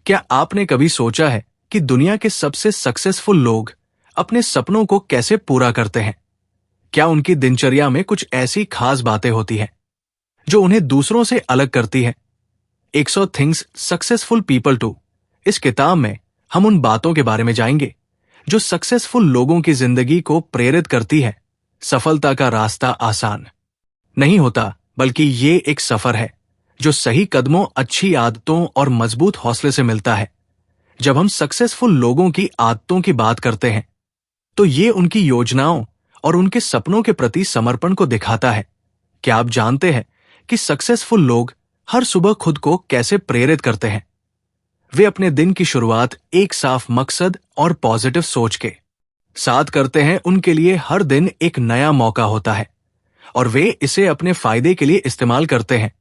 क्या आपने कभी सोचा है कि दुनिया के सबसे सक्सेसफुल लोग अपने सपनों को कैसे पूरा करते हैं? क्या उनकी दिनचर्या में कुछ ऐसी खास बातें होती हैं जो उन्हें दूसरों से अलग करती है? 100 थिंग्स सक्सेसफुल पीपल टू इस किताब में हम उन बातों के बारे में जाएंगे जो सक्सेसफुल लोगों की जिंदगी को प्रेरित करती है। सफलता का रास्ता आसान नहीं होता, बल्कि ये एक सफर है जो सही कदमों, अच्छी आदतों और मजबूत हौसले से मिलता है। जब हम सक्सेसफुल लोगों की आदतों की बात करते हैं तो ये उनकी योजनाओं और उनके सपनों के प्रति समर्पण को दिखाता है। क्या आप जानते हैं कि सक्सेसफुल लोग हर सुबह खुद को कैसे प्रेरित करते हैं? वे अपने दिन की शुरुआत एक साफ मकसद और पॉजिटिव सोच के साथ करते हैं। उनके लिए हर दिन एक नया मौका होता है और वे इसे अपने फायदे के लिए इस्तेमाल करते हैं।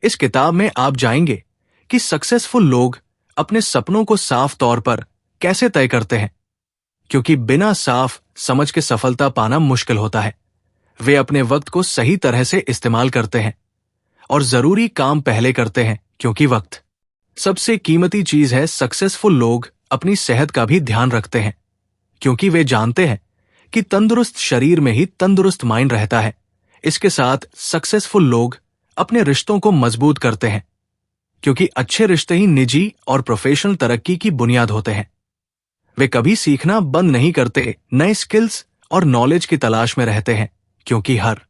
इस किताब में आप जानेंगे कि सक्सेसफुल लोग अपने सपनों को साफ तौर पर कैसे तय करते हैं, क्योंकि बिना साफ समझ के सफलता पाना मुश्किल होता है। वे अपने वक्त को सही तरह से इस्तेमाल करते हैं और जरूरी काम पहले करते हैं, क्योंकि वक्त सबसे कीमती चीज है। सक्सेसफुल लोग अपनी सेहत का भी ध्यान रखते हैं, क्योंकि वे जानते हैं कि तंदुरुस्त शरीर में ही तंदुरुस्त माइंड रहता है। इसके साथ सक्सेसफुल लोग अपने रिश्तों को मजबूत करते हैं, क्योंकि अच्छे रिश्ते ही निजी और प्रोफेशनल तरक्की की बुनियाद होते हैं। वे कभी सीखना बंद नहीं करते, नए स्किल्स और नॉलेज की तलाश में रहते हैं, क्योंकि हर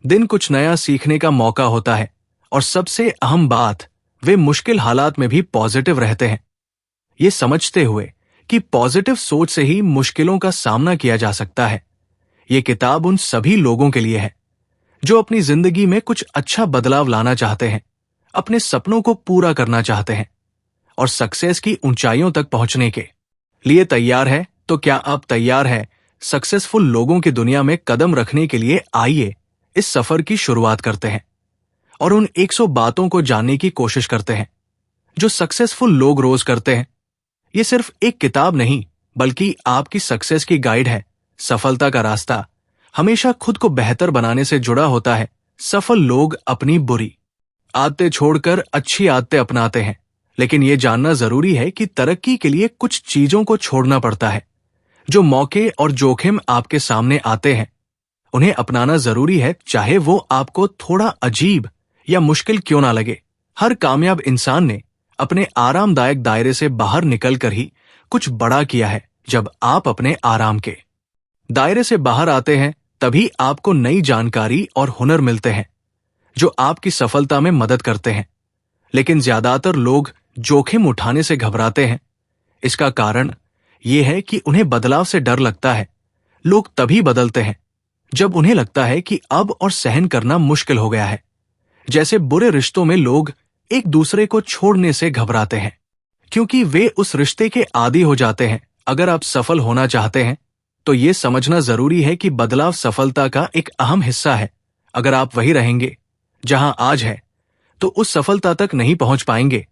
दिन कुछ नया सीखने का मौका होता है। और सबसे अहम बात, वे मुश्किल हालात में भी पॉजिटिव रहते हैं, ये समझते हुए कि पॉजिटिव सोच से ही मुश्किलों का सामना किया जा सकता है। ये किताब उन सभी लोगों के लिए है जो अपनी जिंदगी में कुछ अच्छा बदलाव लाना चाहते हैं, अपने सपनों को पूरा करना चाहते हैं और सक्सेस की ऊंचाइयों तक पहुंचने के लिए तैयार है। तो क्या आप तैयार हैं सक्सेसफुल लोगों की दुनिया में कदम रखने के लिए? आइए इस सफर की शुरुआत करते हैं और उन 100 बातों को जानने की कोशिश करते हैं जो सक्सेसफुल लोग रोज करते हैं। ये सिर्फ एक किताब नहीं, बल्कि आपकी सक्सेस की गाइड है। सफलता का रास्ता हमेशा खुद को बेहतर बनाने से जुड़ा होता है। सफल लोग अपनी बुरी आदतें छोड़कर अच्छी आदतें अपनाते हैं, लेकिन यह जानना जरूरी है कि तरक्की के लिए कुछ चीजों को छोड़ना पड़ता है। जो मौके और जोखिम आपके सामने आते हैं, उन्हें अपनाना जरूरी है, चाहे वो आपको थोड़ा अजीब या मुश्किल क्यों ना लगे। हर कामयाब इंसान ने अपने आरामदायक दायरे से बाहर निकलकर ही कुछ बड़ा किया है। जब आप अपने आराम के दायरे से बाहर आते हैं, तभी आपको नई जानकारी और हुनर मिलते हैं जो आपकी सफलता में मदद करते हैं। लेकिन ज्यादातर लोग जोखिम उठाने से घबराते हैं। इसका कारण यह है कि उन्हें बदलाव से डर लगता है। लोग तभी बदलते हैं जब उन्हें लगता है कि अब और सहन करना मुश्किल हो गया है। जैसे बुरे रिश्तों में लोग एक दूसरे को छोड़ने से घबराते हैं, क्योंकि वे उस रिश्ते के आदी हो जाते हैं। अगर आप सफल होना चाहते हैं तो यह समझना जरूरी है कि बदलाव सफलता का एक अहम हिस्सा है। अगर आप वही रहेंगे जहां आज है, तो उस सफलता तक नहीं पहुंच पाएंगे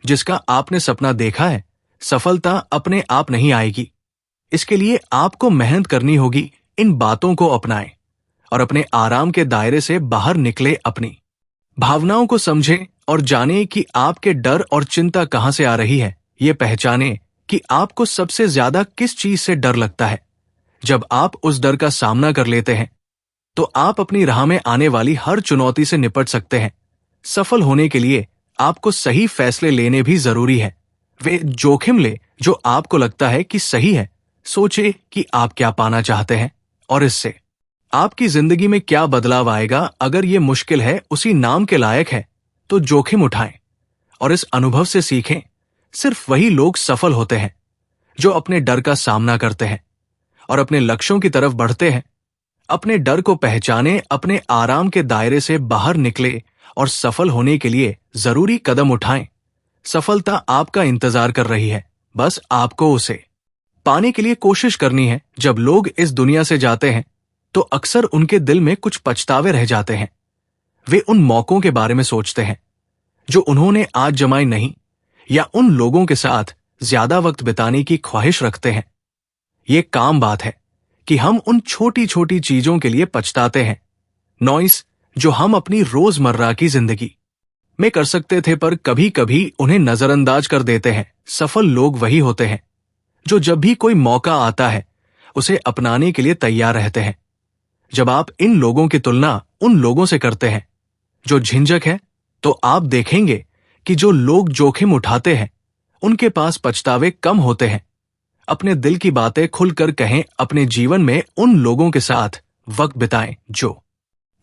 जिसका आपने सपना देखा है। सफलता अपने आप नहीं आएगी, इसके लिए आपको मेहनत करनी होगी। इन बातों को अपनाएं और अपने आराम के दायरे से बाहर निकले। अपनी भावनाओं को समझें और जानें कि आपके डर और चिंता कहां से आ रही है। ये पहचानें कि आपको सबसे ज्यादा किस चीज से डर लगता है। जब आप उस डर का सामना कर लेते हैं, तो आप अपनी राह में आने वाली हर चुनौती से निपट सकते हैं। सफल होने के लिए आपको सही फैसले लेने भी जरूरी है। वे जोखिम ले जो आपको लगता है कि सही है। सोचे कि आप क्या पाना चाहते हैं और इससे आपकी जिंदगी में क्या बदलाव आएगा। अगर ये मुश्किल है, उसी नाम के लायक है, तो जोखिम उठाएं और इस अनुभव से सीखें। सिर्फ वही लोग सफल होते हैं जो अपने डर का सामना करते हैं और अपने लक्ष्यों की तरफ बढ़ते हैं। अपने डर को पहचानें, अपने आराम के दायरे से बाहर निकले और सफल होने के लिए जरूरी कदम उठाएं। सफलता आपका इंतजार कर रही है, बस आपको उसे पाने के लिए कोशिश करनी है। जब लोग इस दुनिया से जाते हैं, तो अक्सर उनके दिल में कुछ पछतावे रह जाते हैं। वे उन मौकों के बारे में सोचते हैं जो उन्होंने आज जमाए नहीं, या उन लोगों के साथ ज्यादा वक्त बिताने की ख्वाहिश रखते हैं। ये काम बात है कि हम उन छोटी छोटी चीजों के लिए पछताते हैं, नॉइस जो हम अपनी रोजमर्रा की जिंदगी में कर सकते थे, पर कभी कभी उन्हें नजरअंदाज कर देते हैं। सफल लोग वही होते हैं जो जब भी कोई मौका आता है उसे अपनाने के लिए तैयार रहते हैं। जब आप इन लोगों की तुलना उन लोगों से करते हैं जो झिंझक है, तो आप देखेंगे कि जो लोग जोखिम उठाते हैं उनके पास पछतावे कम होते हैं। अपने दिल की बातें खुलकर कहें। अपने जीवन में उन लोगों के साथ वक्त बिताएं जो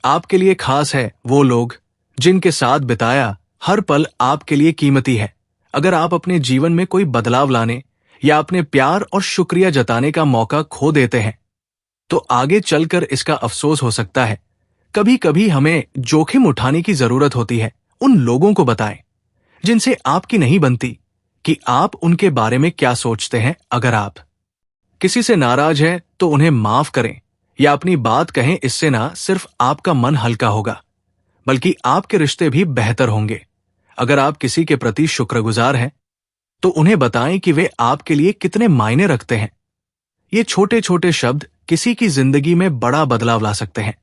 आपके लिए खास है। वो लोग जिनके साथ बिताया हर पल आपके लिए कीमती है। अगर आप अपने जीवन में कोई बदलाव लाने या अपने प्यार और शुक्रिया जताने का मौका खो देते हैं, तो आगे चलकर इसका अफसोस हो सकता है। कभी कभी हमें जोखिम उठाने की जरूरत होती है। उन लोगों को बताएं जिनसे आपकी नहीं बनती कि आप उनके बारे में क्या सोचते हैं। अगर आप किसी से नाराज हैं तो उन्हें माफ करें या अपनी बात कहें। इससे ना सिर्फ आपका मन हल्का होगा बल्कि आपके रिश्ते भी बेहतर होंगे। अगर आप किसी के प्रति शुक्रगुजार हैं तो उन्हें बताएं कि वे आपके लिए कितने मायने रखते हैं। ये छोटे छोटे शब्द किसी की जिंदगी में बड़ा बदलाव ला सकते हैं।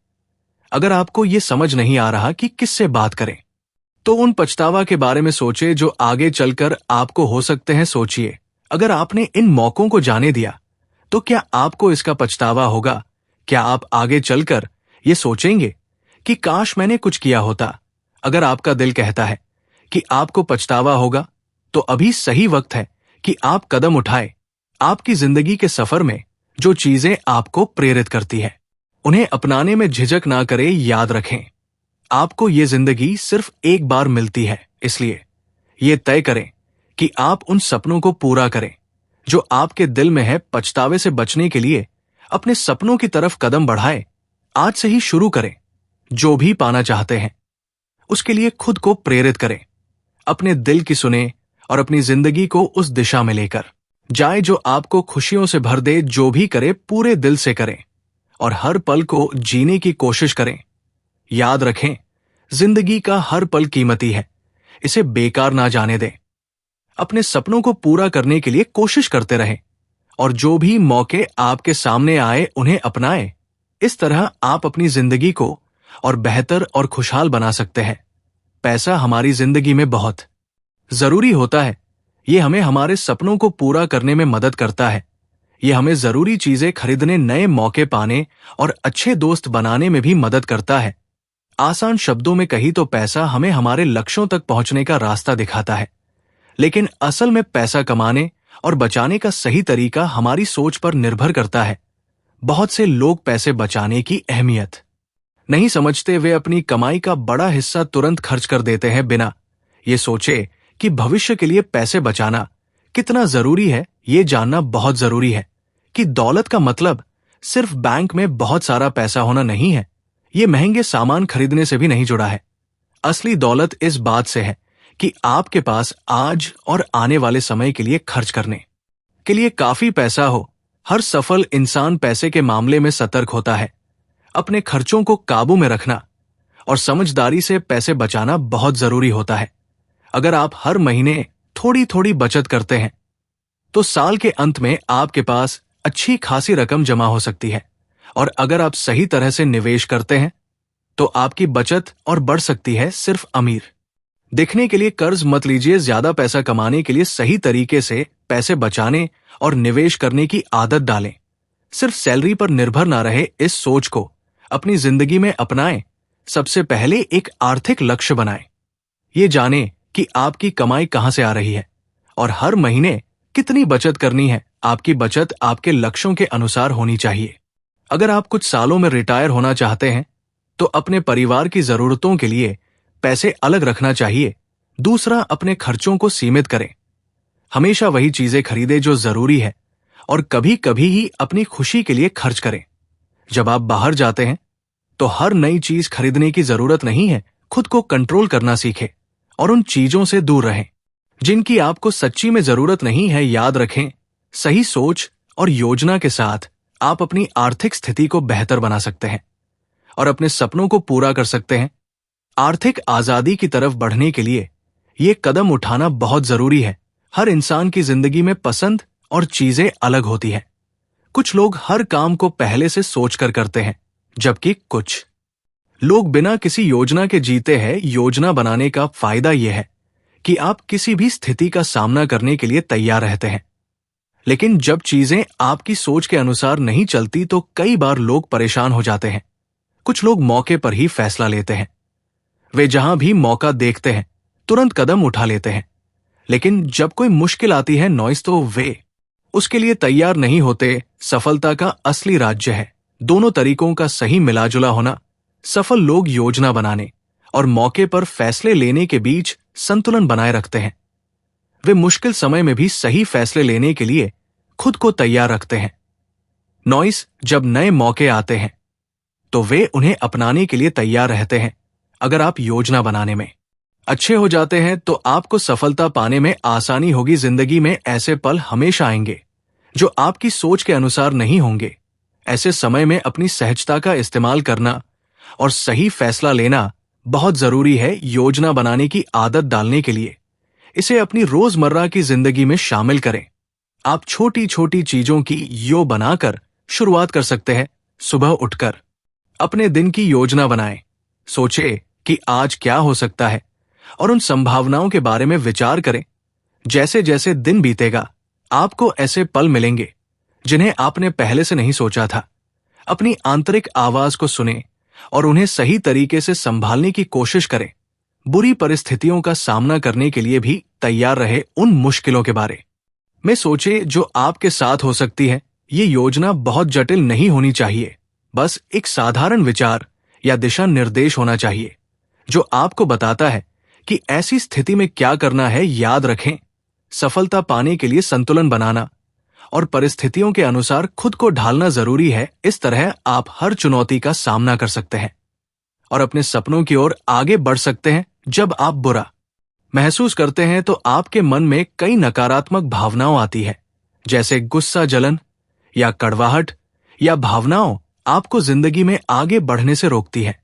अगर आपको ये समझ नहीं आ रहा कि किससे बात करें, तो उन पछतावा के बारे में सोचे जो आगे चलकर आपको हो सकते हैं। सोचिए, अगर आपने इन मौकों को जाने दिया तो क्या आपको इसका पछतावा होगा? क्या आप आगे चलकर ये सोचेंगे कि काश मैंने कुछ किया होता? अगर आपका दिल कहता है कि आपको पछतावा होगा, तो अभी सही वक्त है कि आप कदम उठाएं। आपकी जिंदगी के सफर में जो चीजें आपको प्रेरित करती है उन्हें अपनाने में झिझक ना करें। याद रखें, आपको ये जिंदगी सिर्फ एक बार मिलती है, इसलिए ये तय करें कि आप उन सपनों को पूरा करें जो आपके दिल में है। पछतावे से बचने के लिए अपने सपनों की तरफ कदम बढ़ाएं। आज से ही शुरू करें। जो भी पाना चाहते हैं उसके लिए खुद को प्रेरित करें। अपने दिल की सुने और अपनी जिंदगी को उस दिशा में लेकर जाए जो आपको खुशियों से भर दे। जो भी करे पूरे दिल से करें और हर पल को जीने की कोशिश करें। याद रखें, जिंदगी का हर पल कीमती है, इसे बेकार ना जाने दें। अपने सपनों को पूरा करने के लिए कोशिश करते रहें और जो भी मौके आपके सामने आए उन्हें अपनाएं। इस तरह आप अपनी जिंदगी को और बेहतर और खुशहाल बना सकते हैं। पैसा हमारी जिंदगी में बहुत जरूरी होता है। ये हमें हमारे सपनों को पूरा करने में मदद करता है। ये हमें जरूरी चीजें खरीदने, नए मौके पाने और अच्छे दोस्त बनाने में भी मदद करता है। आसान शब्दों में कही तो पैसा हमें हमारे लक्ष्यों तक पहुंचने का रास्ता दिखाता है, लेकिन असल में पैसा कमाने और बचाने का सही तरीका हमारी सोच पर निर्भर करता है। बहुत से लोग पैसे बचाने की अहमियत नहीं समझते। वे अपनी कमाई का बड़ा हिस्सा तुरंत खर्च कर देते हैं बिना ये सोचे कि भविष्य के लिए पैसे बचाना कितना जरूरी है। ये जानना बहुत जरूरी है कि दौलत का मतलब सिर्फ बैंक में बहुत सारा पैसा होना नहीं है। ये महंगे सामान खरीदने से भी नहीं जुड़ा है। असली दौलत इस बात से है कि आपके पास आज और आने वाले समय के लिए खर्च करने के लिए काफी पैसा हो। हर सफल इंसान पैसे के मामले में सतर्क होता है। अपने खर्चों को काबू में रखना और समझदारी से पैसे बचाना बहुत जरूरी होता है। अगर आप हर महीने थोड़ी थोड़ी बचत करते हैं तो साल के अंत में आपके पास अच्छी खासी रकम जमा हो सकती है। और अगर आप सही तरह से निवेश करते हैं तो आपकी बचत और बढ़ सकती है। सिर्फ अमीर दिखने के लिए कर्ज मत लीजिए। ज्यादा पैसा कमाने के लिए सही तरीके से पैसे बचाने और निवेश करने की आदत डालें। सिर्फ सैलरी पर निर्भर ना रहे, इस सोच को अपनी जिंदगी में अपनाएं। सबसे पहले एक आर्थिक लक्ष्य बनाएं। ये जानें कि आपकी कमाई कहां से आ रही है और हर महीने कितनी बचत करनी है। आपकी बचत आपके लक्ष्यों के अनुसार होनी चाहिए। अगर आप कुछ सालों में रिटायर होना चाहते हैं तो अपने परिवार की जरूरतों के लिए पैसे अलग रखना चाहिए। दूसरा, अपने खर्चों को सीमित करें। हमेशा वही चीजें खरीदें जो जरूरी है और कभी कभी ही अपनी खुशी के लिए खर्च करें। जब आप बाहर जाते हैं तो हर नई चीज खरीदने की जरूरत नहीं है। खुद को कंट्रोल करना सीखें और उन चीजों से दूर रहें जिनकी आपको सच्ची में जरूरत नहीं है। याद रखें, सही सोच और योजना के साथ आप अपनी आर्थिक स्थिति को बेहतर बना सकते हैं और अपने सपनों को पूरा कर सकते हैं। आर्थिक आजादी की तरफ बढ़ने के लिए ये कदम उठाना बहुत जरूरी है। हर इंसान की जिंदगी में पसंद और चीजें अलग होती हैं। कुछ लोग हर काम को पहले से सोचकर करते हैं, जबकि कुछ लोग बिना किसी योजना के जीते हैं। योजना बनाने का फायदा यह है कि आप किसी भी स्थिति का सामना करने के लिए तैयार रहते हैं। लेकिन जब चीजें आपकी सोच के अनुसार नहीं चलती तो कई बार लोग परेशान हो जाते हैं। कुछ लोग मौके पर ही फैसला लेते हैं। वे जहां भी मौका देखते हैं तुरंत कदम उठा लेते हैं। लेकिन जब कोई मुश्किल आती है नॉइस, तो वे उसके लिए तैयार नहीं होते। सफलता का असली राज्य है दोनों तरीकों का सही मिलाजुला होना। सफल लोग योजना बनाने और मौके पर फैसले लेने के बीच संतुलन बनाए रखते हैं। वे मुश्किल समय में भी सही फैसले लेने के लिए खुद को तैयार रखते हैं। नॉइस जब नए मौके आते हैं तो वे उन्हें अपनाने के लिए तैयार रहते हैं। अगर आप योजना बनाने में अच्छे हो जाते हैं तो आपको सफलता पाने में आसानी होगी। जिंदगी में ऐसे पल हमेशा आएंगे जो आपकी सोच के अनुसार नहीं होंगे। ऐसे समय में अपनी सहजता का इस्तेमाल करना और सही फैसला लेना बहुत जरूरी है। योजना बनाने की आदत डालने के लिए इसे अपनी रोजमर्रा की जिंदगी में शामिल करें। आप छोटी छोटी चीजों की बनाकर शुरुआत कर सकते हैं। सुबह उठकर अपने दिन की योजना बनाएं। सोचें कि आज क्या हो सकता है और उन संभावनाओं के बारे में विचार करें। जैसे जैसे दिन बीतेगा आपको ऐसे पल मिलेंगे जिन्हें आपने पहले से नहीं सोचा था। अपनी आंतरिक आवाज को सुनें और उन्हें सही तरीके से संभालने की कोशिश करें। बुरी परिस्थितियों का सामना करने के लिए भी तैयार रहे। उन मुश्किलों के बारे में सोचे जो आपके साथ हो सकती है। ये योजना बहुत जटिल नहीं होनी चाहिए, बस एक साधारण विचार या दिशा निर्देश होना चाहिए जो आपको बताता है कि ऐसी स्थिति में क्या करना है। याद रखें, सफलता पाने के लिए संतुलन बनाना और परिस्थितियों के अनुसार खुद को ढालना जरूरी है। इस तरह आप हर चुनौती का सामना कर सकते हैं और अपने सपनों की ओर आगे बढ़ सकते हैं। जब आप बुरा महसूस करते हैं तो आपके मन में कई नकारात्मक भावनाएं आती है, जैसे गुस्सा, जलन या कड़वाहट। या भावनाओं आपको जिंदगी में आगे बढ़ने से रोकती है।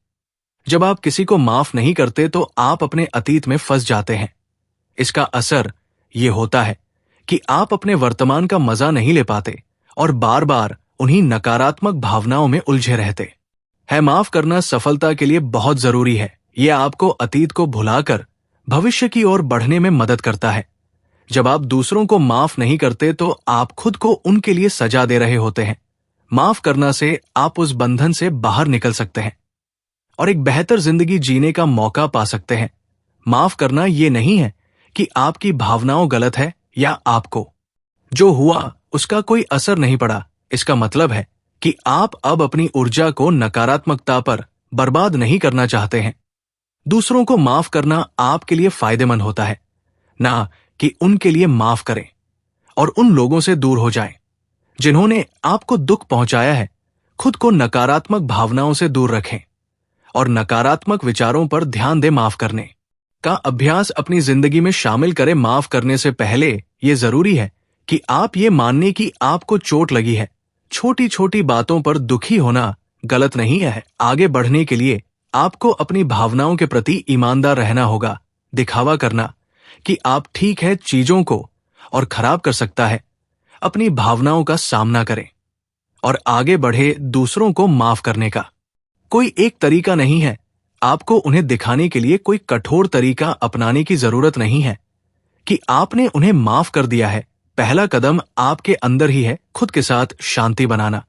जब आप किसी को माफ नहीं करते तो आप अपने अतीत में फंस जाते हैं। इसका असर ये होता है कि आप अपने वर्तमान का मजा नहीं ले पाते और बार बार उन्हीं नकारात्मक भावनाओं में उलझे रहते हैं। माफ करना सफलता के लिए बहुत जरूरी है। यह आपको अतीत को भुलाकर भविष्य की ओर बढ़ने में मदद करता है। जब आप दूसरों को माफ नहीं करते तो आप खुद को उनके लिए सजा दे रहे होते हैं। माफ करना से आप उस बंधन से बाहर निकल सकते हैं और एक बेहतर जिंदगी जीने का मौका पा सकते हैं। माफ करना ये नहीं है कि आपकी भावनाओं गलत है या आपको जो हुआ उसका कोई असर नहीं पड़ा। इसका मतलब है कि आप अब अपनी ऊर्जा को नकारात्मकता पर बर्बाद नहीं करना चाहते हैं। दूसरों को माफ करना आपके लिए फायदेमंद होता है, ना कि उनके लिए माफ करें और उन लोगों से दूर हो जाएं जिन्होंने आपको दुख पहुंचाया है। खुद को नकारात्मक भावनाओं से दूर रखें और नकारात्मक विचारों पर ध्यान दें। माफ करने का अभ्यास अपनी जिंदगी में शामिल करें। माफ करने से पहले यह जरूरी है कि आप ये मानने की आपको चोट लगी है। छोटी छोटी बातों पर दुखी होना गलत नहीं है। आगे बढ़ने के लिए आपको अपनी भावनाओं के प्रति ईमानदार रहना होगा। दिखावा करना कि आप ठीक है चीजों को और खराब कर सकता है। अपनी भावनाओं का सामना करें और आगे बढ़े। दूसरों को माफ करने का कोई एक तरीका नहीं है। आपको उन्हें दिखाने के लिए कोई कठोर तरीका अपनाने की जरूरत नहीं है कि आपने उन्हें माफ कर दिया है। पहला कदम आपके अंदर ही है, खुद के साथ शांति बनाना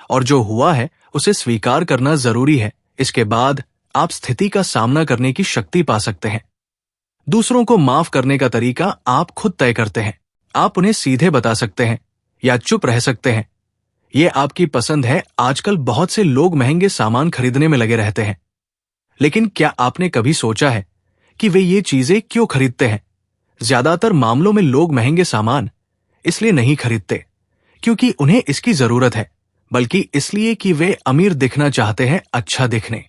और जो हुआ है उसे स्वीकार करना जरूरी है। इसके बाद आप स्थिति का सामना करने की शक्ति पा सकते हैं। दूसरों को माफ करने का तरीका आप खुद तय करते हैं। आप उन्हें सीधे बता सकते हैं या चुप रह सकते हैं। यह आपकी पसंद है। आजकल बहुत से लोग महंगे सामान खरीदने में लगे रहते हैं, लेकिन क्या आपने कभी सोचा है कि वे ये चीजें क्यों खरीदते हैं? ज्यादातर मामलों में लोग महंगे सामान इसलिए नहीं खरीदते क्योंकि उन्हें इसकी जरूरत है, बल्कि इसलिए कि वे अमीर दिखना चाहते हैं। अच्छा दिखने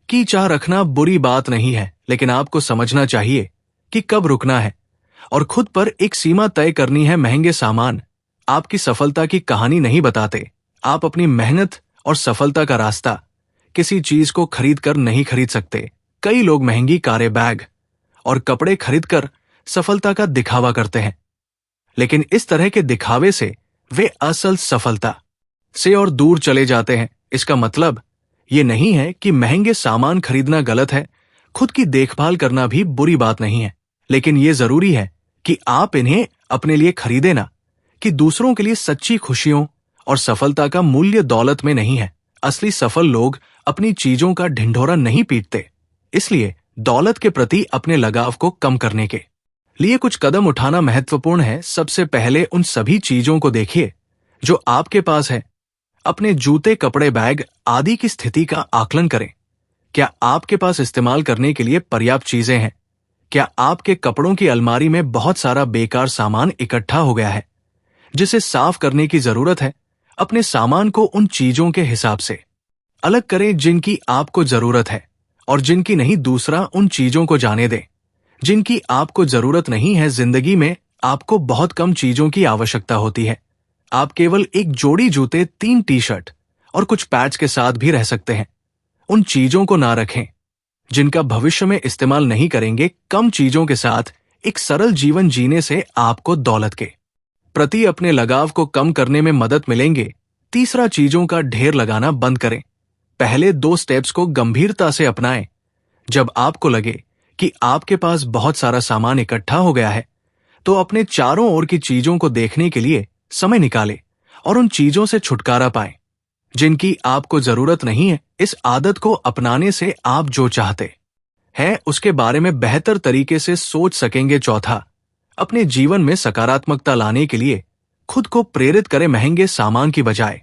की चाह रखना बुरी बात नहीं है, लेकिन आपको समझना चाहिए कि कब रुकना है और खुद पर एक सीमा तय करनी है। महंगे सामान आपकी सफलता की कहानी नहीं बताते। आप अपनी मेहनत और सफलता का रास्ता किसी चीज को खरीदकर नहीं खरीद सकते। कई लोग महंगी कारें, बैग और कपड़े खरीदकर सफलता का दिखावा करते हैं, लेकिन इस तरह के दिखावे से वे असल सफलता से और दूर चले जाते हैं। इसका मतलब ये नहीं है कि महंगे सामान खरीदना गलत है, खुद की देखभाल करना भी बुरी बात नहीं है, लेकिन ये जरूरी है कि आप इन्हें अपने लिए खरीदे ना, कि दूसरों के लिए सच्ची खुशियों और सफलता का मूल्य दौलत में नहीं है। असली सफल लोग अपनी चीजों का ढिंढोरा नहीं पीटते। इसलिए दौलत के प्रति अपने लगाव को कम करने के लिए कुछ कदम उठाना महत्वपूर्ण है। सबसे पहले उन सभी चीजों को देखिए जो आपके पास है। अपने जूते, कपड़े, बैग आदि की स्थिति का आकलन करें। क्या आपके पास इस्तेमाल करने के लिए पर्याप्त चीजें हैं? क्या आपके कपड़ों की अलमारी में बहुत सारा बेकार सामान इकट्ठा हो गया है जिसे साफ करने की जरूरत है? अपने सामान को उन चीजों के हिसाब से अलग करें जिनकी आपको जरूरत है और जिनकी नहीं। दूसरा, उन चीजों को जाने दें जिनकी आपको जरूरत नहीं है। जिंदगी में आपको बहुत कम चीजों की आवश्यकता होती है। आप केवल एक जोड़ी जूते, 3 टी-शर्ट और कुछ पैड्स के साथ भी रह सकते हैं। उन चीजों को ना रखें जिनका भविष्य में इस्तेमाल नहीं करेंगे। कम चीजों के साथ एक सरल जीवन जीने से आपको दौलत के प्रति अपने लगाव को कम करने में मदद मिलेंगे। तीसरा, चीजों का ढेर लगाना बंद करें। पहले 2 स्टेप्स को गंभीरता से अपनाएं। जब आपको लगे कि आपके पास बहुत सारा सामान इकट्ठा हो गया है, तो अपने चारों ओर की चीजों को देखने के लिए समय निकालें और उन चीजों से छुटकारा पाएं जिनकी आपको जरूरत नहीं है। इस आदत को अपनाने से आप जो चाहते हैं उसके बारे में बेहतर तरीके से सोच सकेंगे। चौथा, अपने जीवन में सकारात्मकता लाने के लिए खुद को प्रेरित करें। महंगे सामान की बजाय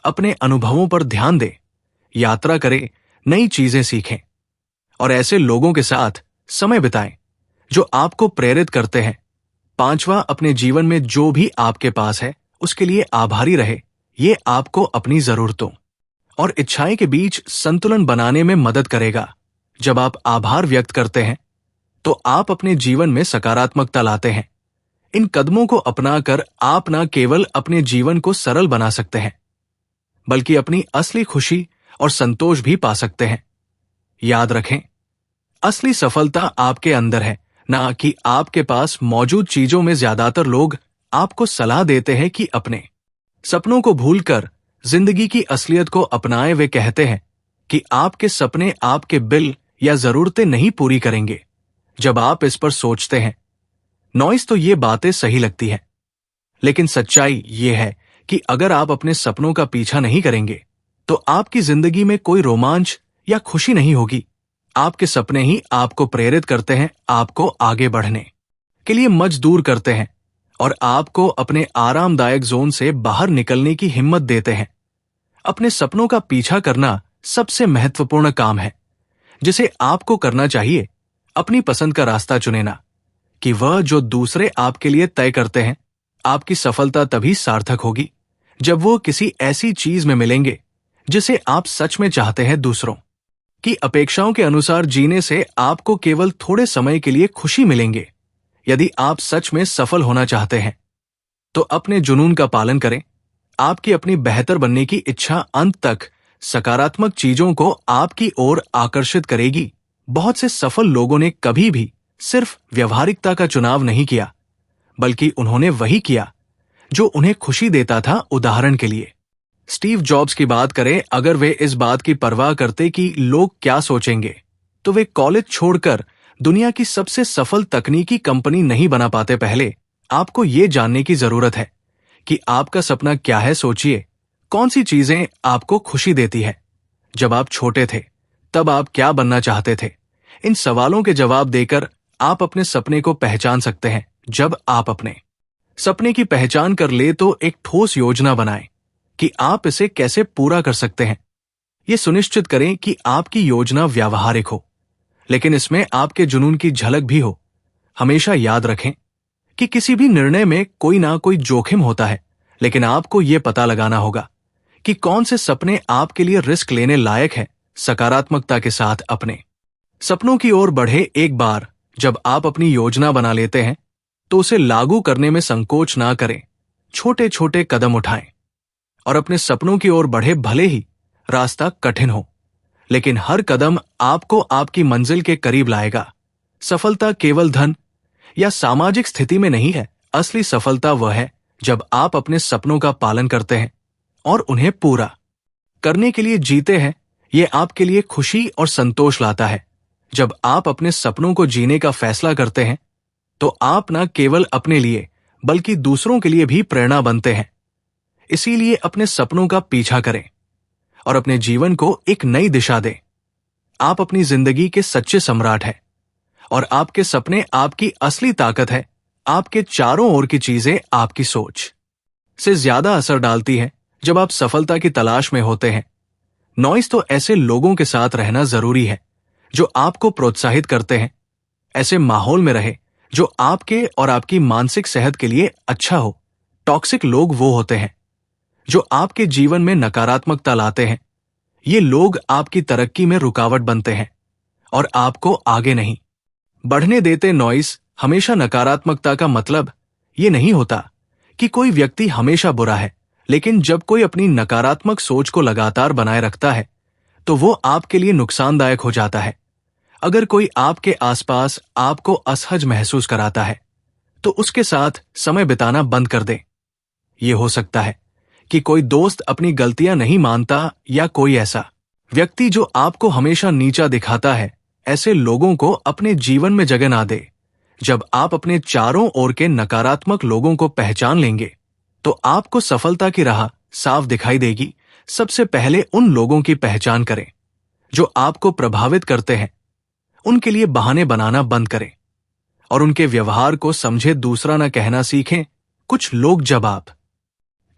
अपने अनुभवों पर ध्यान दें। यात्रा करें, नई चीजें सीखें और ऐसे लोगों के साथ समय बिताएं जो आपको प्रेरित करते हैं। पांचवा, अपने जीवन में जो भी आपके पास है उसके लिए आभारी रहे। ये आपको अपनी जरूरतों और इच्छाएं के बीच संतुलन बनाने में मदद करेगा। जब आप आभार व्यक्त करते हैं तो आप अपने जीवन में सकारात्मकता लाते हैं। इन कदमों को अपनाकर आप न केवल अपने जीवन को सरल बना सकते हैं बल्कि अपनी असली खुशी और संतोष भी पा सकते हैं। याद रखें, असली सफलता आपके अंदर है, ना कि आपके पास मौजूद चीजों में। ज्यादातर लोग आपको सलाह देते हैं कि अपने सपनों को भूलकर जिंदगी की असलियत को अपनाएं। वे कहते हैं कि आपके सपने आपके बिल या जरूरतें नहीं पूरी करेंगे। जब आप इस पर सोचते हैं नॉइस, तो ये बातें सही लगती हैं, लेकिन सच्चाई ये है कि अगर आप अपने सपनों का पीछा नहीं करेंगे तो आपकी जिंदगी में कोई रोमांच या खुशी नहीं होगी। आपके सपने ही आपको प्रेरित करते हैं, आपको आगे बढ़ने के लिए मजबूर करते हैं और आपको अपने आरामदायक जोन से बाहर निकलने की हिम्मत देते हैं। अपने सपनों का पीछा करना सबसे महत्वपूर्ण काम है जिसे आपको करना चाहिए। अपनी पसंद का रास्ता चुने ना कि वह जो दूसरे आपके लिए तय करते हैं। आपकी सफलता तभी सार्थक होगी जब वो किसी ऐसी चीज में मिलेंगे जिसे आप सच में चाहते हैं। दूसरों की अपेक्षाओं के अनुसार जीने से आपको केवल थोड़े समय के लिए खुशी मिलेंगे। यदि आप सच में सफल होना चाहते हैं तो अपने जुनून का पालन करें। आपकी अपनी बेहतर बनने की इच्छा अंत तक सकारात्मक चीजों को आपकी ओर आकर्षित करेगी। बहुत से सफल लोगों ने कभी भी सिर्फ व्यवहारिकता का चुनाव नहीं किया, बल्कि उन्होंने वही किया जो उन्हें खुशी देता था। उदाहरण के लिए स्टीव जॉब्स की बात करें, अगर वे इस बात की परवाह करते कि लोग क्या सोचेंगे, तो वे कॉलेज छोड़कर दुनिया की सबसे सफल तकनीकी कंपनी नहीं बना पाते। पहले आपको ये जानने की जरूरत है कि आपका सपना क्या है। सोचिए, कौन सी चीजें आपको खुशी देती है। जब आप छोटे थे तब आप क्या बनना चाहते थे? इन सवालों के जवाब देकर आप अपने सपने को पहचान सकते हैं। जब आप अपने सपने की पहचान कर ले तो एक ठोस योजना बनाएं कि आप इसे कैसे पूरा कर सकते हैं। ये सुनिश्चित करें कि आपकी योजना व्यावहारिक हो, लेकिन इसमें आपके जुनून की झलक भी हो। हमेशा याद रखें कि किसी भी निर्णय में कोई ना कोई जोखिम होता है, लेकिन आपको ये पता लगाना होगा कि कौन से सपने आपके लिए रिस्क लेने लायक है। सकारात्मकता के साथ अपने सपनों की ओर बढ़े। एक बार जब आप अपनी योजना बना लेते हैं तो उसे लागू करने में संकोच ना करें। छोटे छोटे कदम उठाएं और अपने सपनों की ओर बढ़े। भले ही रास्ता कठिन हो, लेकिन हर कदम आपको आपकी मंजिल के करीब लाएगा। सफलता केवल धन या सामाजिक स्थिति में नहीं है। असली सफलता वह है जब आप अपने सपनों का पालन करते हैं और उन्हें पूरा करने के लिए जीते हैं। ये आपके लिए खुशी और संतोष लाता है। जब आप अपने सपनों को जीने का फैसला करते हैं तो आप न केवल अपने लिए बल्कि दूसरों के लिए भी प्रेरणा बनते हैं। इसीलिए अपने सपनों का पीछा करें और अपने जीवन को एक नई दिशा दें। आप अपनी जिंदगी के सच्चे सम्राट हैं और आपके सपने आपकी असली ताकत है। आपके चारों ओर की चीजें आपकी सोच से ज्यादा असर डालती हैं जब आप सफलता की तलाश में होते हैं। नॉइस तो ऐसे लोगों के साथ रहना जरूरी है जो आपको प्रोत्साहित करते हैं। ऐसे माहौल में रहे जो आपके और आपकी मानसिक सेहत के लिए अच्छा हो। टॉक्सिक लोग वो होते हैं जो आपके जीवन में नकारात्मकता लाते हैं। ये लोग आपकी तरक्की में रुकावट बनते हैं और आपको आगे नहीं बढ़ने देते। नॉइस हमेशा नकारात्मकता का मतलब ये नहीं होता कि कोई व्यक्ति हमेशा बुरा है, लेकिन जब कोई अपनी नकारात्मक सोच को लगातार बनाए रखता है तो वो आपके लिए नुकसानदायक हो जाता है। अगर कोई आपके आसपास आपको असहज महसूस कराता है तो उसके साथ समय बिताना बंद कर दें। ये हो सकता है कि कोई दोस्त अपनी गलतियां नहीं मानता या कोई ऐसा व्यक्ति जो आपको हमेशा नीचा दिखाता है। ऐसे लोगों को अपने जीवन में जगह ना दे। जब आप अपने चारों ओर के नकारात्मक लोगों को पहचान लेंगे तो आपको सफलता की राह साफ दिखाई देगी। सबसे पहले उन लोगों की पहचान करें जो आपको प्रभावित करते हैं। उनके लिए बहाने बनाना बंद करें और उनके व्यवहार को समझे। दूसरा न कहना सीखें। कुछ लोग जब आप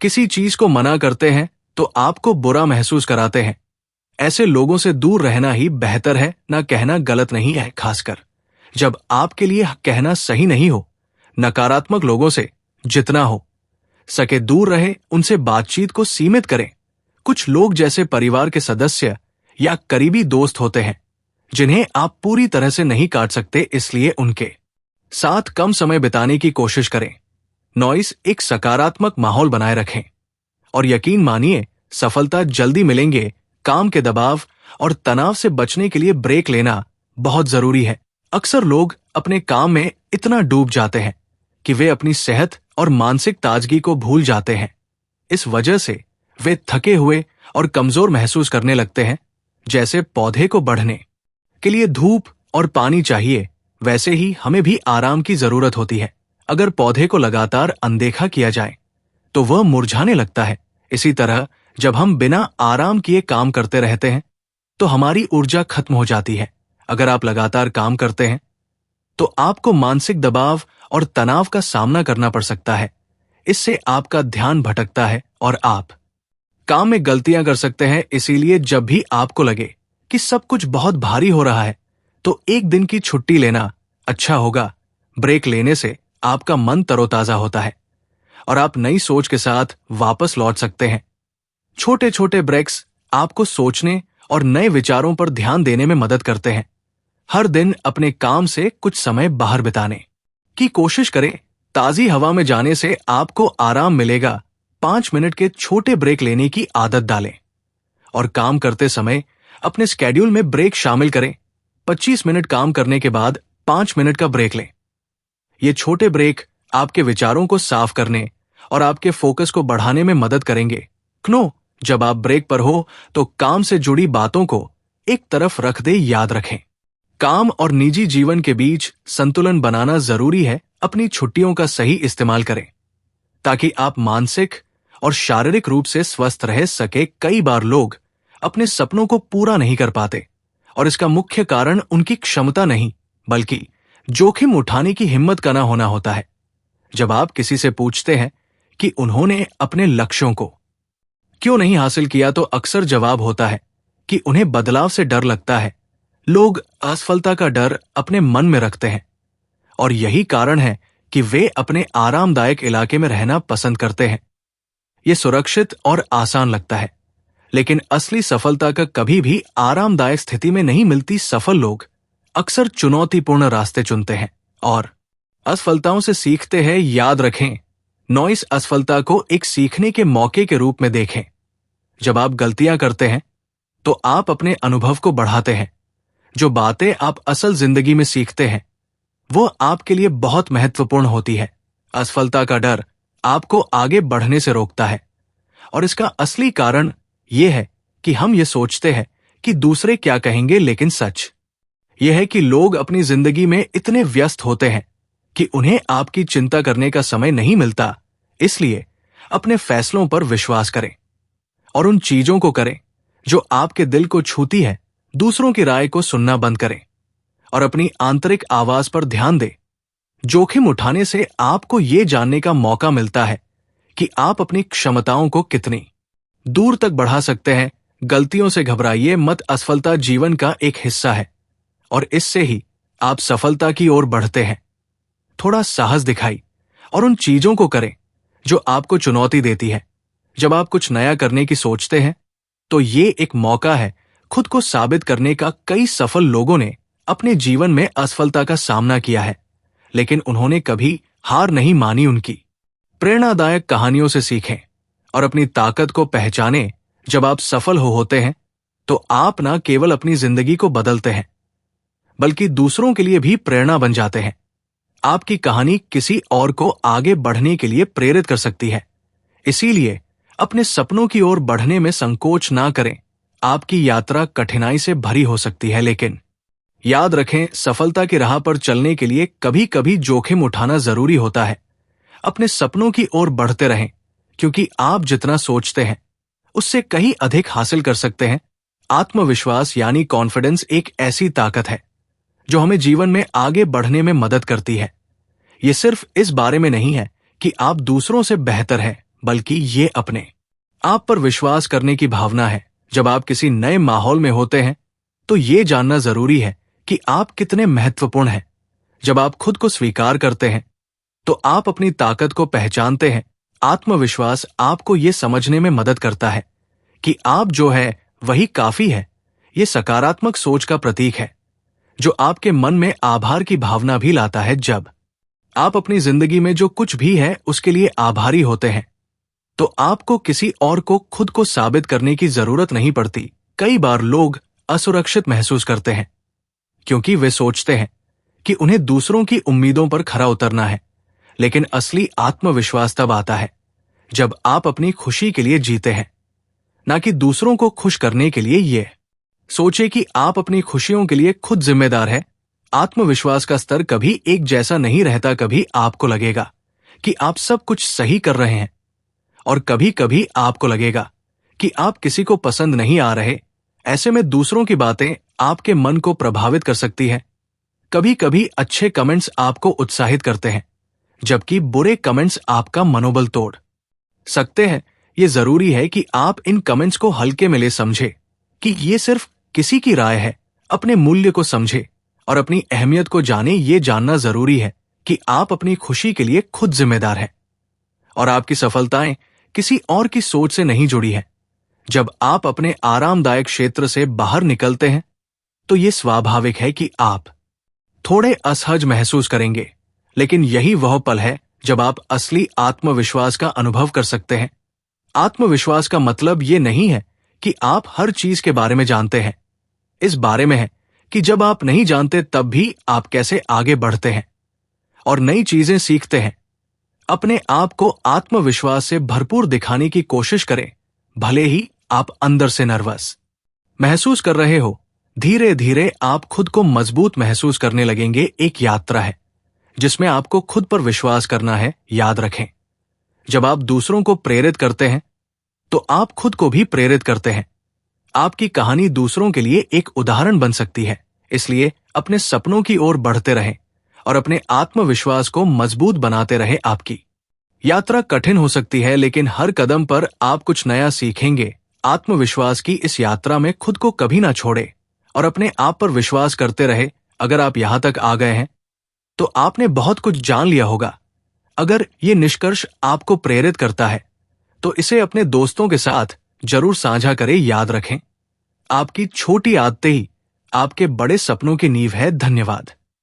किसी चीज को मना करते हैं तो आपको बुरा महसूस कराते हैं। ऐसे लोगों से दूर रहना ही बेहतर है। ना कहना गलत नहीं है, खासकर जब आपके लिए कहना सही नहीं हो। नकारात्मक लोगों से जितना हो सके दूर रहे। उनसे बातचीत को सीमित करें। कुछ लोग जैसे परिवार के सदस्य या करीबी दोस्त होते हैं जिन्हें आप पूरी तरह से नहीं काट सकते, इसलिए उनके साथ कम समय बिताने की कोशिश करें। नॉइस एक सकारात्मक माहौल बनाए रखें और यकीन मानिए सफलता जल्दी मिलेंगे। काम के दबाव और तनाव से बचने के लिए ब्रेक लेना बहुत जरूरी है। अक्सर लोग अपने काम में इतना डूब जाते हैं कि वे अपनी सेहत और मानसिक ताजगी को भूल जाते हैं। इस वजह से वे थके हुए और कमजोर महसूस करने लगते हैं। जैसे पौधे को बढ़ने के लिए धूप और पानी चाहिए, वैसे ही हमें भी आराम की जरूरत होती है। अगर पौधे को लगातार अनदेखा किया जाए तो वह मुरझाने लगता है। इसी तरह जब हम बिना आराम किए काम करते रहते हैं तो हमारी ऊर्जा खत्म हो जाती है। अगर आप लगातार काम करते हैं तो आपको मानसिक दबाव और तनाव का सामना करना पड़ सकता है। इससे आपका ध्यान भटकता है और आप काम में गलतियां कर सकते हैं। इसीलिए जब भी आपको लगे कि सब कुछ बहुत भारी हो रहा है तो एक दिन की छुट्टी लेना अच्छा होगा। ब्रेक लेने से आपका मन तरोताजा होता है और आप नई सोच के साथ वापस लौट सकते हैं। छोटे छोटे ब्रेक्स आपको सोचने और नए विचारों पर ध्यान देने में मदद करते हैं। हर दिन अपने काम से कुछ समय बाहर बिताने की कोशिश करें। ताजी हवा में जाने से आपको आराम मिलेगा। 5 मिनट के छोटे ब्रेक लेने की आदत डालें और काम करते समय अपने स्केड्यूल में ब्रेक शामिल करें। 25 मिनट काम करने के बाद 5 मिनट का ब्रेक लें। ये छोटे ब्रेक आपके विचारों को साफ करने और आपके फोकस को बढ़ाने में मदद करेंगे। जब आप ब्रेक पर हो तो काम से जुड़ी बातों को एक तरफ रख दे। याद रखें, काम और निजी जीवन के बीच संतुलन बनाना जरूरी है। अपनी छुट्टियों का सही इस्तेमाल करें ताकि आप मानसिक और शारीरिक रूप से स्वस्थ रह सके। कई बार लोग अपने सपनों को पूरा नहीं कर पाते और इसका मुख्य कारण उनकी क्षमता नहीं बल्कि जोखिम उठाने की हिम्मत का ना होना होता है। जब आप किसी से पूछते हैं कि उन्होंने अपने लक्ष्यों को क्यों नहीं हासिल किया तो अक्सर जवाब होता है कि उन्हें बदलाव से डर लगता है। लोग असफलता का डर अपने मन में रखते हैं और यही कारण है कि वे अपने आरामदायक इलाके में रहना पसंद करते हैं। ये सुरक्षित और आसान लगता है, लेकिन असली सफलता का कभी भी आरामदायक स्थिति में नहीं मिलती। सफल लोग अक्सर चुनौतीपूर्ण रास्ते चुनते हैं और असफलताओं से सीखते हैं। याद रखें, नॉइस असफलता को एक सीखने के मौके के रूप में देखें। जब आप गलतियां करते हैं तो आप अपने अनुभव को बढ़ाते हैं। जो बातें आप असल जिंदगी में सीखते हैं वो आपके लिए बहुत महत्वपूर्ण होती है। असफलता का डर आपको आगे बढ़ने से रोकता है और इसका असली कारण यह है कि हम ये सोचते हैं कि दूसरे क्या कहेंगे, लेकिन सच यह है कि लोग अपनी जिंदगी में इतने व्यस्त होते हैं कि उन्हें आपकी चिंता करने का समय नहीं मिलता। इसलिए अपने फैसलों पर विश्वास करें और उन चीजों को करें जो आपके दिल को छूती है। दूसरों की राय को सुनना बंद करें और अपनी आंतरिक आवाज पर ध्यान दें। जोखिम उठाने से आपको यह जानने का मौका मिलता है कि आप अपनी क्षमताओं को कितनी दूर तक बढ़ा सकते हैं। गलतियों से घबराइए मत, असफलता जीवन का एक हिस्सा है और इससे ही आप सफलता की ओर बढ़ते हैं। थोड़ा साहस दिखाई और उन चीजों को करें जो आपको चुनौती देती है। जब आप कुछ नया करने की सोचते हैं तो ये एक मौका है खुद को साबित करने का। कई सफल लोगों ने अपने जीवन में असफलता का सामना किया है, लेकिन उन्होंने कभी हार नहीं मानी। उनकी प्रेरणादायक कहानियों से सीखें और अपनी ताकत को पहचानें। जब आप सफल होते हैं तो आप न केवल अपनी जिंदगी को बदलते हैं, बल्कि दूसरों के लिए भी प्रेरणा बन जाते हैं। आपकी कहानी किसी और को आगे बढ़ने के लिए प्रेरित कर सकती है। इसीलिए अपने सपनों की ओर बढ़ने में संकोच ना करें। आपकी यात्रा कठिनाई से भरी हो सकती है, लेकिन याद रखें, सफलता की राह पर चलने के लिए कभी कभी जोखिम उठाना जरूरी होता है। अपने सपनों की ओर बढ़ते रहें, क्योंकि आप जितना सोचते हैं उससे कहीं अधिक हासिल कर सकते हैं। आत्मविश्वास यानी कॉन्फिडेंस एक ऐसी ताकत है जो हमें जीवन में आगे बढ़ने में मदद करती है। ये सिर्फ इस बारे में नहीं है कि आप दूसरों से बेहतर हैं, बल्कि ये अपने आप पर विश्वास करने की भावना है। जब आप किसी नए माहौल में होते हैं तो ये जानना जरूरी है कि आप कितने महत्वपूर्ण हैं। जब आप खुद को स्वीकार करते हैं तो आप अपनी ताकत को पहचानते हैं। आत्मविश्वास आपको ये समझने में मदद करता है कि आप जो है वही काफी है। ये सकारात्मक सोच का प्रतीक है जो आपके मन में आभार की भावना भी लाता है। जब आप अपनी जिंदगी में जो कुछ भी है उसके लिए आभारी होते हैं तो आपको किसी और को खुद को साबित करने की जरूरत नहीं पड़ती। कई बार लोग असुरक्षित महसूस करते हैं क्योंकि वे सोचते हैं कि उन्हें दूसरों की उम्मीदों पर खरा उतरना है, लेकिन असली आत्मविश्वास तब आता है जब आप अपनी खुशी के लिए जीते हैं, ना कि दूसरों को खुश करने के लिए। ये सोचे कि आप अपनी खुशियों के लिए खुद जिम्मेदार हैं। आत्मविश्वास का स्तर कभी एक जैसा नहीं रहता। कभी आपको लगेगा कि आप सब कुछ सही कर रहे हैं और कभी कभी आपको लगेगा कि आप किसी को पसंद नहीं आ रहे। ऐसे में दूसरों की बातें आपके मन को प्रभावित कर सकती हैं। कभी कभी अच्छे कमेंट्स आपको उत्साहित करते हैं, जबकि बुरे कमेंट्स आपका मनोबल तोड़ सकते हैं। ये जरूरी है कि आप इन कमेंट्स को हल्के में ले, समझे कि ये सिर्फ किसी की राय है। अपने मूल्य को समझे और अपनी अहमियत को जाने। ये जानना जरूरी है कि आप अपनी खुशी के लिए खुद जिम्मेदार हैं और आपकी सफलताएं किसी और की सोच से नहीं जुड़ी है। जब आप अपने आरामदायक क्षेत्र से बाहर निकलते हैं तो ये स्वाभाविक है कि आप थोड़े असहज महसूस करेंगे, लेकिन यही वह पल है जब आप असली आत्मविश्वास का अनुभव कर सकते हैं। आत्मविश्वास का मतलब ये नहीं है कि आप हर चीज के बारे में जानते हैं। इस बारे में है कि जब आप नहीं जानते तब भी आप कैसे आगे बढ़ते हैं और नई चीजें सीखते हैं। अपने आप को आत्मविश्वास से भरपूर दिखाने की कोशिश करें, भले ही आप अंदर से नर्वस महसूस कर रहे हो। धीरे धीरे आप खुद को मजबूत महसूस करने लगेंगे। एक यात्रा है जिसमें आपको खुद पर विश्वास करना है। याद रखें, जब आप दूसरों को प्रेरित करते हैं तो आप खुद को भी प्रेरित करते हैं। आपकी कहानी दूसरों के लिए एक उदाहरण बन सकती है। इसलिए अपने सपनों की ओर बढ़ते रहें और अपने आत्मविश्वास को मजबूत बनाते रहें। आपकी यात्रा कठिन हो सकती है, लेकिन हर कदम पर आप कुछ नया सीखेंगे। आत्मविश्वास की इस यात्रा में खुद को कभी ना छोड़े और अपने आप पर विश्वास करते रहे। अगर आप यहां तक आ गए हैं तो आपने बहुत कुछ जान लिया होगा। अगर ये निष्कर्ष आपको प्रेरित करता है तो इसे अपने दोस्तों के साथ जरूर साझा करें। याद रखें, आपकी छोटी आदतें ही आपके बड़े सपनों की नींव है। धन्यवाद।